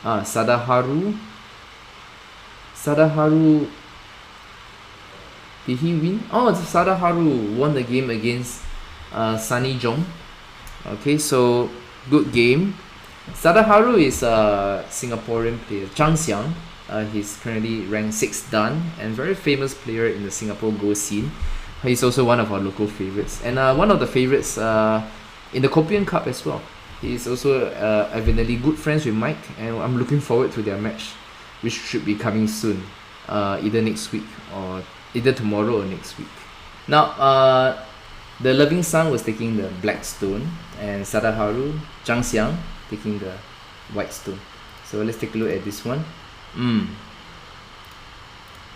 Sadaharu. Sadaharu, did he win? Oh, Sadaharu won the game against Sunny Zhang. Okay, so good game. Sadaharu is a Singaporean player, Xiang. He's currently ranked 6th Dan and very famous player in the Singapore Go scene. He's also one of our local favorites and one of the favorites in the Copium Cup as well. He's also evidently good friends with Mike, and I'm looking forward to their match, which should be coming soon, either next week or either tomorrow or next week. Now, the Thelovingsun was taking the black stone, and Sadaharu, Xiang, taking the white stone. So let's take a look at this one.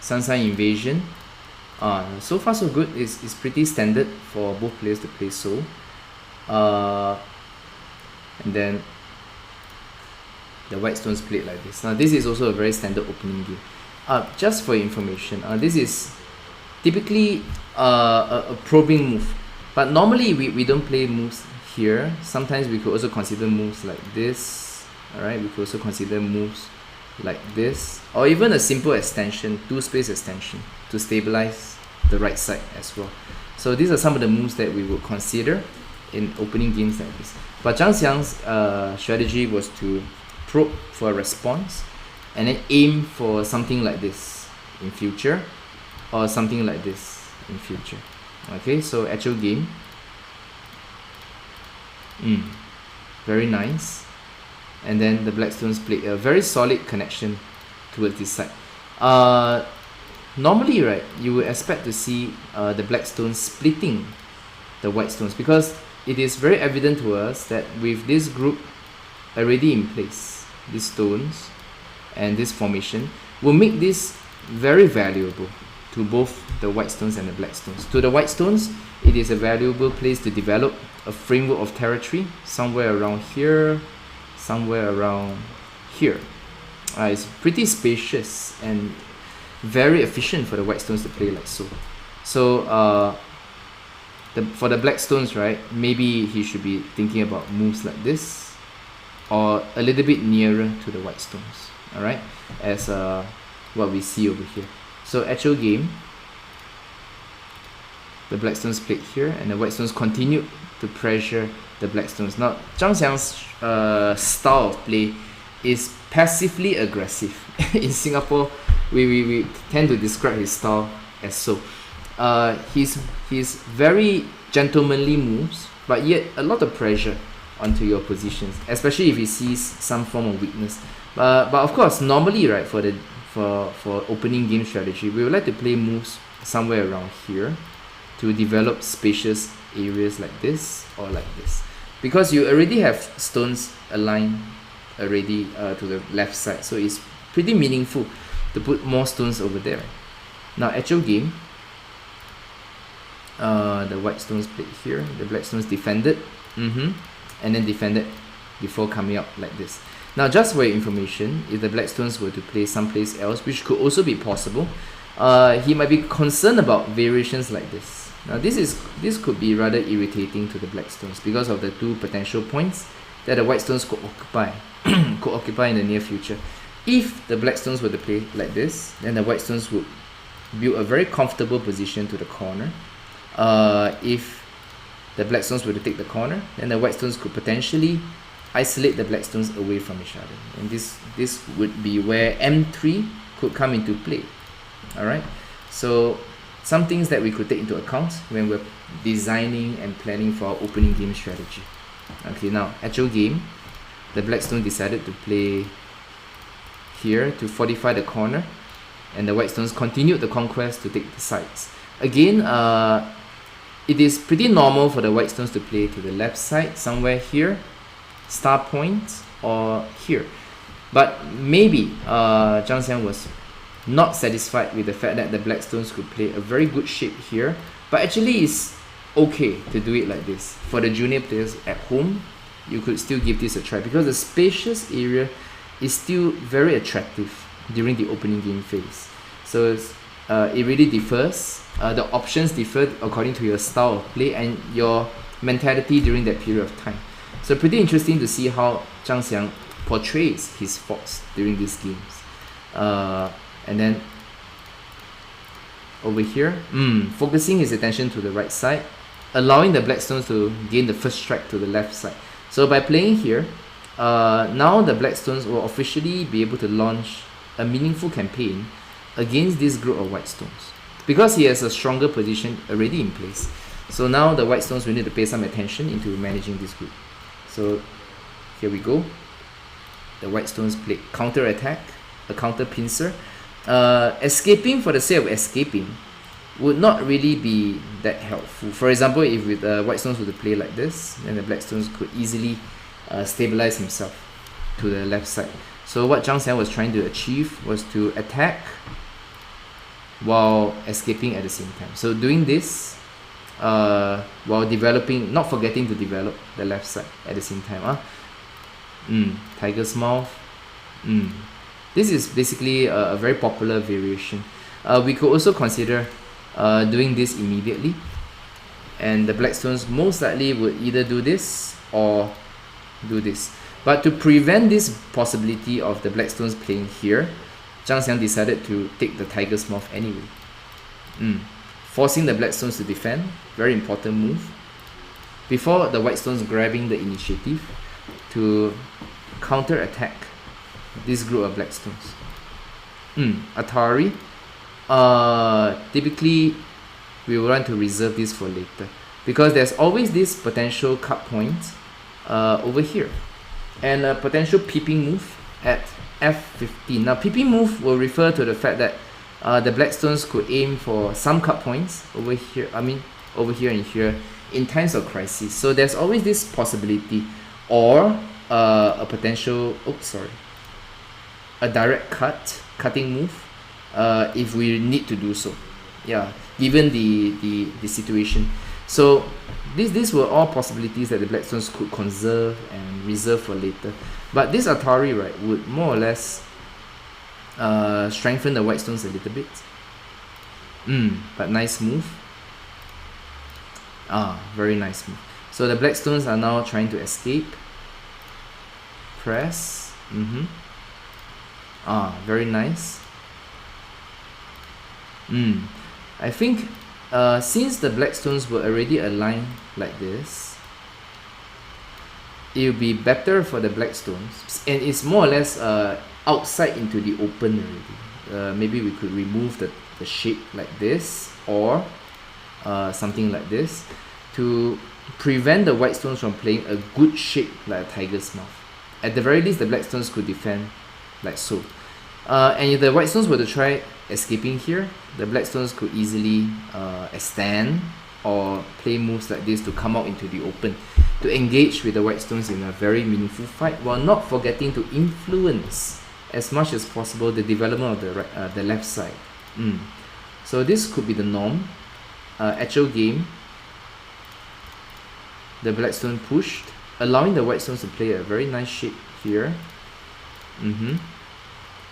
Sunshine Invasion. So far so good. It's pretty standard for both players to play so. And then the white stones played like this. Now this is also a very standard opening game. Just for information, this is typically a probing move, but normally we don't play moves here. Sometimes we could also consider moves like this. Alright, we could also consider moves like this, or even a simple extension, 2-space extension to stabilize the right side as well. So these are some of the moves that we would consider in opening games like this. But Zhang Xiang's strategy was to probe for a response and then aim for something like this in future, or something like this in future. Okay, so actual game. Very nice. And then the Blackstones played a very solid connection towards this side. Normally, right, you would expect to see the Blackstones splitting the White Stones, because it is very evident to us that with this group already in place, these stones and this formation will make this very valuable to both the White Stones and the Black Stones. To the White Stones, it is a valuable place to develop a framework of territory somewhere around here, somewhere around here. It's pretty spacious and very efficient for the White Stones to play like so. So for the Black Stones, right, maybe he should be thinking about moves like this, or a little bit nearer to the White Stones, alright, as what we see over here. So actual game, the Black Stones played here, and the White Stones continued to pressure the Black Stones. Now, Zhang Xiang's style of play is passively aggressive. In Singapore, we tend to describe his style as so. He's very gentlemanly moves, but yet a lot of pressure onto your positions, especially if he sees some form of weakness. But of course, normally, right, for opening game strategy, we would like to play moves somewhere around here to develop spacious areas like this or like this, because you already have stones aligned already to the left side, so it's pretty meaningful to put more stones over there. Now actual game, the White Stones played here, the Black Stones defended, and then defended before coming up like this. Now just for your information, if the Black Stones were to play someplace else, which could also be possible, he might be concerned about variations like this. Now this could be rather irritating to the Black Stones because of the two potential points that the White Stones could occupy in the near future. If the Black Stones were to play like this, then the White Stones would build a very comfortable position to the corner. If the Black Stones were to take the corner, then the White Stones could potentially isolate the Black Stones away from each other, and this would be where M3 could come into play. Alright, so some things that we could take into account when we're designing and planning for our opening game strategy. Okay, now actual game, the Black Stone decided to play here to fortify the corner, and the White Stones continued the conquest to take the sides. Again, it is pretty normal for the White Stones to play to the left side, somewhere here, star point, or here. But maybe Zhang Xiang was not satisfied with the fact that the Black Stones could play a very good shape here, but actually it's okay to do it like this. For the junior players at home, you could still give this a try, because the spacious area is still very attractive during the opening game phase. So it really differs. The options differ according to your style of play and your mentality during that period of time. So pretty interesting to see how Zhang Xiang portrays his thoughts during these games. And then over here, focusing his attention to the right side, allowing the black stones to gain the first strike to the left side. So by playing here, now the black stones will officially be able to launch a meaningful campaign against this group of white stones, because he has a stronger position already in place. So now the white stones will need to pay some attention into managing this group. So here we go. The white stones played counter attack, a counter pincer. Escaping for the sake of escaping would not really be that helpful. For example, if with the white stones were to play like this, then the black stones could easily stabilize himself to the left side. So what Zhang Xiang was trying to achieve was to attack while escaping at the same time. So doing this while developing, not forgetting to develop the left side at the same time. Tiger's mouth. This is basically a very popular variation. We could also consider doing this immediately, and the black stones most likely would either do this or do this. But to prevent this possibility of the black stones playing here, Zhang Xiang decided to take the tiger's mouth anyway, forcing the black stones to defend. Very important move before the white stones grabbing the initiative to counter attack this group of black stones. Atari. Typically we will want to reserve this for later, because there's always this potential cut point over here, and a potential peeping move at f15. Now peeping move will refer to the fact that the black stones could aim for some cut points over here, over here and here in times of crisis. So there's always this possibility, or a potential, a direct cutting move if we need to do so, given the situation. So these were all possibilities that the black stones could conserve and reserve for later. But this Atari, right, would more or less strengthen the white stones a little bit. But nice move. Very nice move. So the black stones are now trying to escape. Press. Very nice. I think since the black stones were already aligned like this, it will be better for the black stones, and it's more or less outside into the open already. Maybe we could remove the shape like this, or something like this, to prevent the white stones from playing a good shape like a tiger's mouth. At the very least, the black stones could defend like so. And if the white stones were to try escaping here, the black stones could easily extend or play moves like this to come out into the open, to engage with the white stones in a very meaningful fight, while not forgetting to influence as much as possible the development of the left side. So this could be the norm. Actual game, the black stone pushed, allowing the white stones to play a very nice shape here.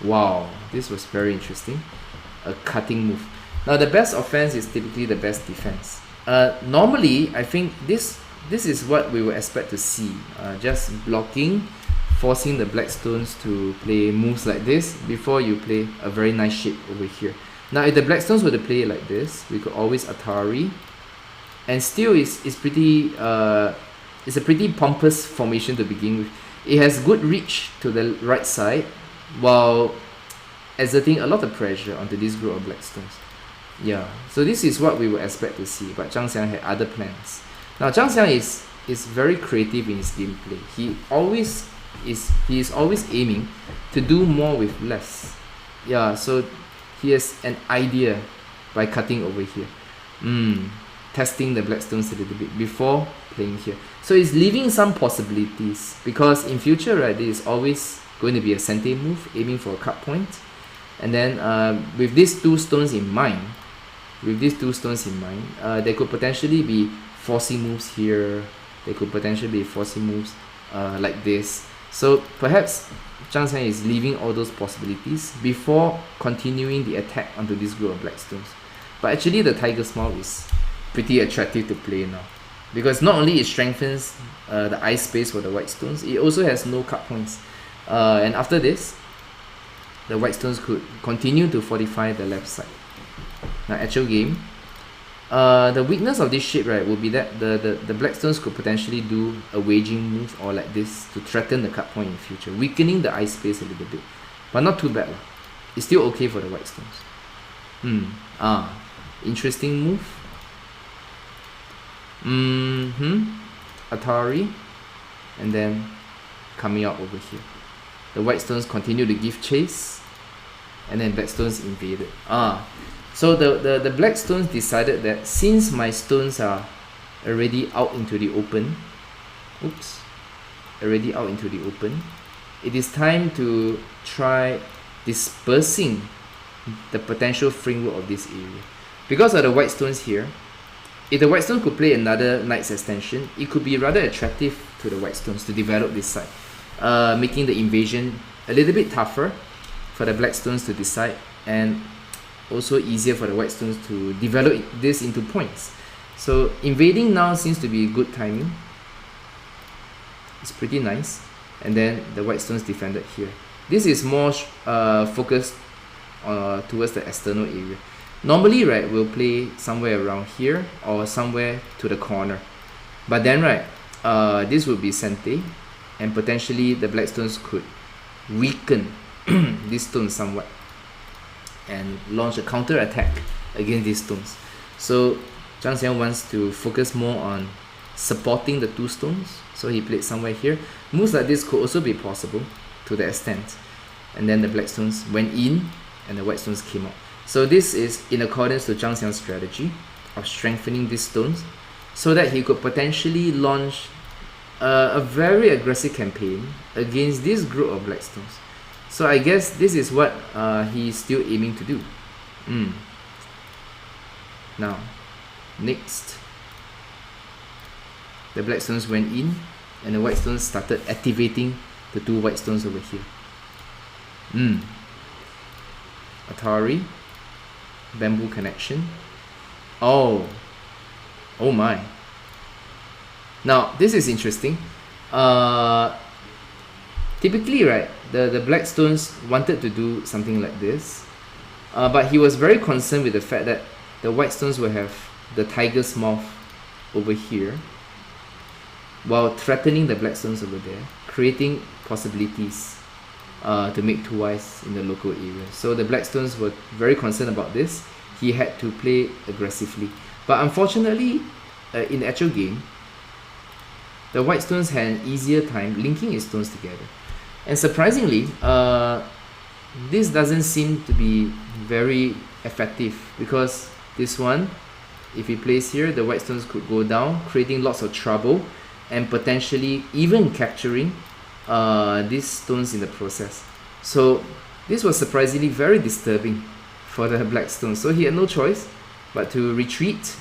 Wow, this was very interesting. A cutting move. Now the best offense is typically the best defense. Normally, I think this is what we would expect to see. Just blocking, forcing the black stones to play moves like this before you play a very nice shape over here. Now if the black stones were to play like this, we could always Atari, and still it's pretty it's a pretty pompous formation to begin with. It has good reach to the right side, while exerting a lot of pressure onto this group of black stones. So this is what we would expect to see, but Zhang Xiang had other plans. Now Zhang Xiang is very creative in his gameplay. He is always aiming to do more with less. So he has an idea by cutting over here, testing the black stones a little bit before playing here. So he's leaving some possibilities, because in future, right, there is always going to be a sente move aiming for a cut point, and then with these two stones in mind, there could potentially be forcing moves here. There could potentially be forcing moves like this. So perhaps Zhang Xiang is leaving all those possibilities before continuing the attack onto this group of black stones. But actually the tiger's mouth is pretty attractive to play now, because not only it strengthens the eye space for the white stones, it also has no cut points. And after this, the white stones could continue to fortify the left side. Now actual game, the weakness of this shape, right, would be that the black stones could potentially do a waging move or like this to threaten the cut point in future, weakening the ice space a little bit. But not too bad. It's still okay for the white stones. Interesting move. Atari. And then coming out over here. The white stones continue to give chase. And then black stones invaded. So the black stones decided that since my stones are already out into the open, it is time to try dispersing the potential framework of this area. Because of the white stones here, if the white stones could play another knight's extension, it could be rather attractive to the white stones to develop this side, making the invasion a little bit tougher for the black stones to decide, and also easier for the white stones to develop this into points. So invading now seems to be good timing. It's pretty nice. And then the white stones defended here. This is more focused towards the external area. Normally, right, we'll play somewhere around here or somewhere to the corner. But then, right, this would be Sente, and potentially the black stones could weaken these stones somewhat and launch a counter attack against these stones. So Zhang Xiang wants to focus more on supporting the two stones, so he played somewhere here. Moves like this could also be possible to the extent. And then the black stones went in and the white stones came out. So this is in accordance to Zhang Xiang's strategy of strengthening these stones so that he could potentially launch a very aggressive campaign against this group of black stones. So I guess this is what he's still aiming to do. Now, next, the black stones went in and the white stones started activating the two white stones over here. Atari, bamboo connection. Oh my. Now this is interesting. Typically, right, the black stones wanted to do something like this, but he was very concerned with the fact that the white stones will have the tiger's mouth over here while threatening the black stones over there, creating possibilities to make two eyes in the local area. So the black stones were very concerned about this. He had to play aggressively, but unfortunately, in the actual game, the white stones had an easier time linking his stones together. And surprisingly, this doesn't seem to be very effective, because this one, if he plays here, the white stones could go down, creating lots of trouble and potentially even capturing these stones in the process. So this was surprisingly very disturbing for the black stones. So he had no choice but to retreat,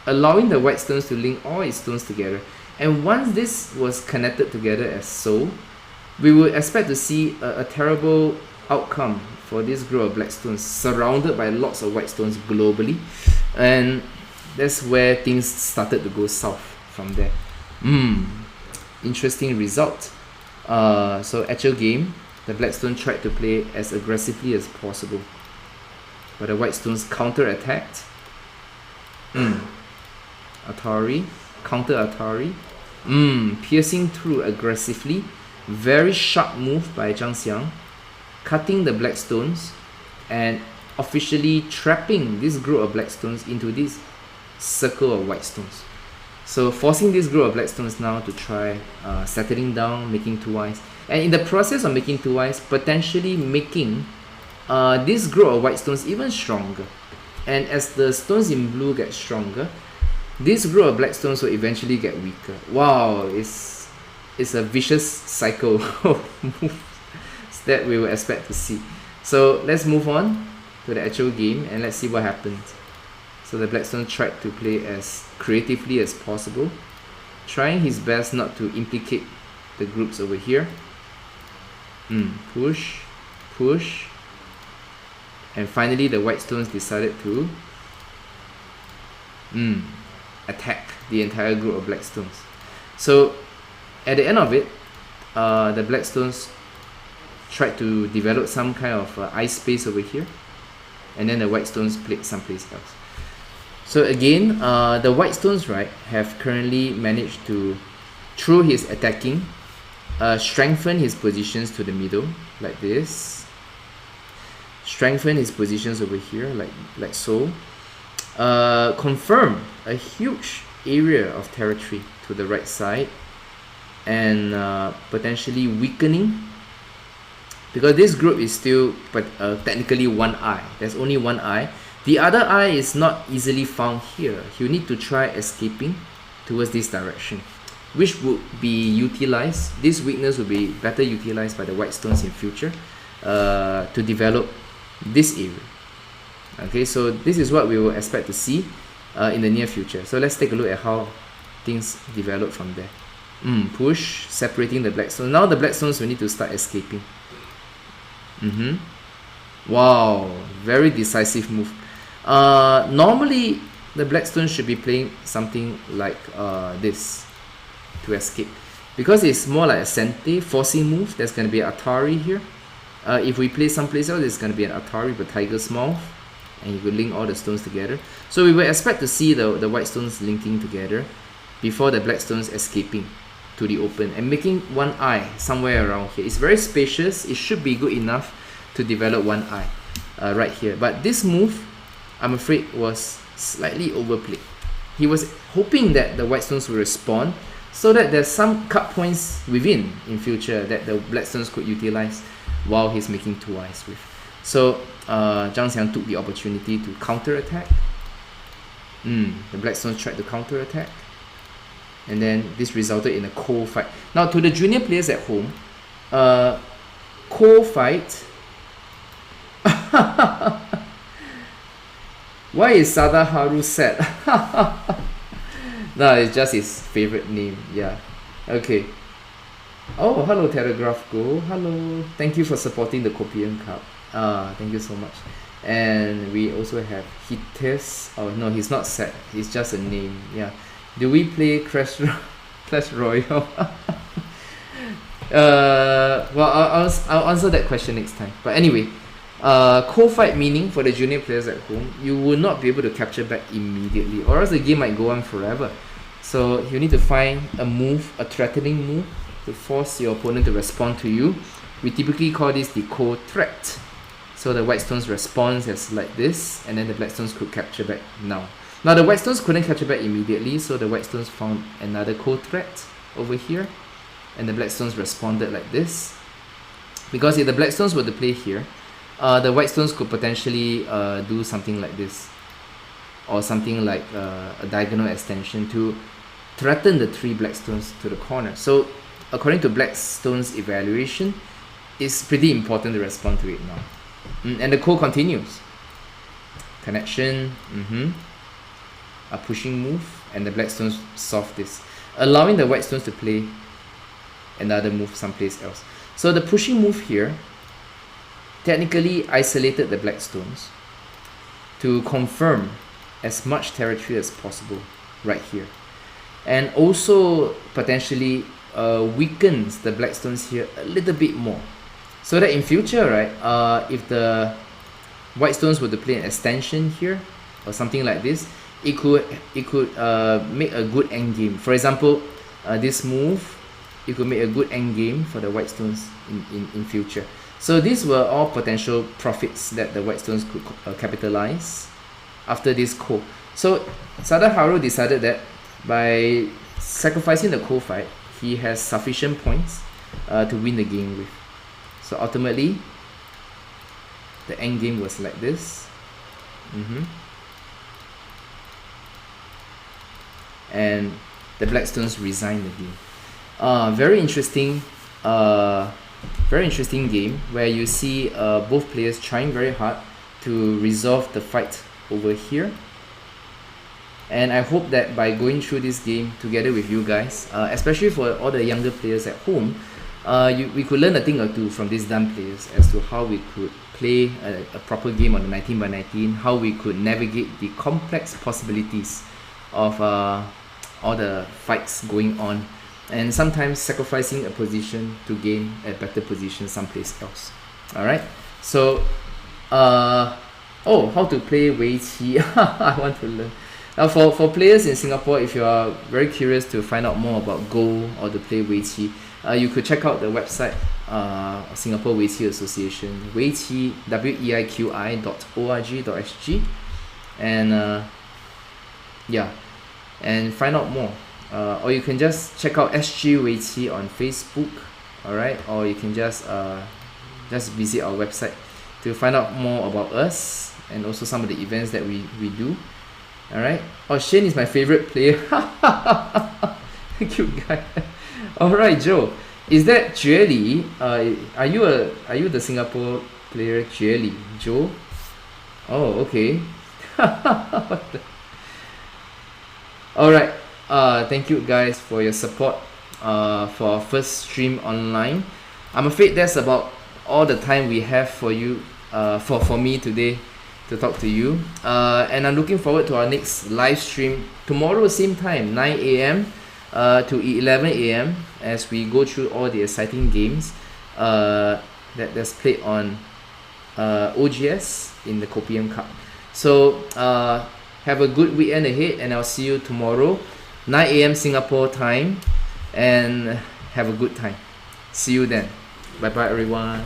allowing the white stones to link all his stones together. And once this was connected together as so, we would expect to see a terrible outcome for this group of black stones surrounded by lots of white stones globally. And that's where things started to go south from there. Interesting result. So actual game, the black stone tried to play as aggressively as possible, but the white stones counter-attacked. Atari, counter-Atari. Piercing through aggressively. Very sharp move by Zhang Xiang, cutting the black stones and officially trapping this group of black stones into this circle of white stones. So forcing this group of black stones now to try settling down, making two eyes. And in the process of making two eyes, potentially making this group of white stones even stronger. And as the stones in blue get stronger, this group of black stones will eventually get weaker. Wow, it's a vicious cycle of moves that we will expect to see. So let's move on to the actual game and let's see what happens. So the black stone tried to play as creatively as possible, trying his best not to implicate the groups over here. Push, push, and finally the white stones decided to attack the entire group of black stones. So at the end of it, the black stones tried to develop some kind of ice space over here, and then the white stones played someplace else. So again, the white stones, right, have currently managed to, through his attacking, strengthen his positions to the middle like this, strengthen his positions over here like so, confirm a huge area of territory to the right side, and potentially weakening, because this group is still technically one eye. There's only one eye. The other eye is not easily found here. He'll need to try escaping towards this direction, which would be utilized. This weakness will be better utilized by the white stones in future to develop this area. Okay, so this is what we will expect to see in the near future. So let's take a look at how things develop from there. Push, separating the black stones. Now the black stones will need to start escaping. Wow, very decisive move. Normally the black stones should be playing something like this to escape, because it's more like a Sente forcing move. There's going to be an Atari here. If we play someplace else, it's going to be an Atari with Tiger's Mouth, and you could link all the stones together. So we will expect to see the white stones linking together before the black stones escaping to the open and making one eye somewhere around here. It's very spacious. It should be good enough to develop one eye right here. But this move, I'm afraid, was slightly overplayed. He was hoping that the white stones will respond so that there's some cut points within in future that the black stones could utilize while he's making two eyes with. So Zhang Xiang took the opportunity to counter attack. The black stones tried to counter attack, and then this resulted in a cold fight. Now to the junior players at home, cold fight. Why is Sadaharu sad? No, it's just his favorite name. Yeah. Okay. Oh, hello Telegraph Go. Hello. Thank you for supporting the Copium Cup. Thank you so much. And we also have Hites. Oh no, he's not sad. He's just a name. Yeah. Do we play Clash Royale? Well, I'll answer that question next time. But anyway, cold fight meaning for the junior players at home, you will not be able to capture back immediately, or else the game might go on forever. So you need to find a move, a threatening move, to force your opponent to respond to you. We typically call this the cold threat. So the white stones responds as like this, and then the black stones could capture back now. Now the white stones couldn't capture back immediately, so the white stones found another cold threat over here, and the black stones responded like this. Because if the black stones were to play here, the white stones could potentially do something like this, or something like a diagonal extension to threaten the three black stones to the corner. So according to black stones evaluation, it's pretty important to respond to it now. And the call continues. Connection, a pushing move, and the black stones solve this, allowing the white stones to play another move someplace else. So the pushing move here technically isolated the black stones to confirm as much territory as possible right here, and also potentially weakens the black stones here a little bit more, so that in future, right, if the white stones were to play an extension here or something like this, it could make a good end game. For example, this move, it could make a good end game for the white stones in future. So these were all potential profits that the white stones could capitalize after this call. So Sadaharu decided that by sacrificing the coal fight, he has sufficient points to win the game with. So ultimately, the end game was like this. And the black stones resigned the game. Very interesting game where you see both players trying very hard to resolve the fight over here. And I hope that by going through this game together with you guys, especially for all the younger players at home, we could learn a thing or two from these dumb players as to how we could play a proper game on the 19x19, how we could navigate the complex possibilities of all the fights going on and sometimes sacrificing a position to gain a better position someplace else. Alright, so how to play Wei Qi. I want to learn. For players in Singapore, if you are very curious to find out more about Go or to play Wei Qi, you could check out the website, Singapore Wei Qi Association, weiqi, weiqi.org.sg, and and find out more. Or you can just check out SG Wei Qi on Facebook, alright, or you can just visit our website to find out more about us and also some of the events that we do. Alright. Oh, Shane is my favorite player. Cute guy. Alright, Joe. Is that Jue Li? Are you the Singapore player Jue Li? Joe? Oh, okay. Alright. Thank you guys for your support for our first stream online. I'm afraid that's about all the time we have for you, for me today to talk to you, and I'm looking forward to our next live stream tomorrow, same time, 9 a.m. To 11 a.m. as we go through all the exciting games that's played on OGS in the Copium Cup. So have a good weekend ahead, and I'll see you tomorrow, 9 a.m. Singapore time, and have a good time. See you then. Bye bye everyone.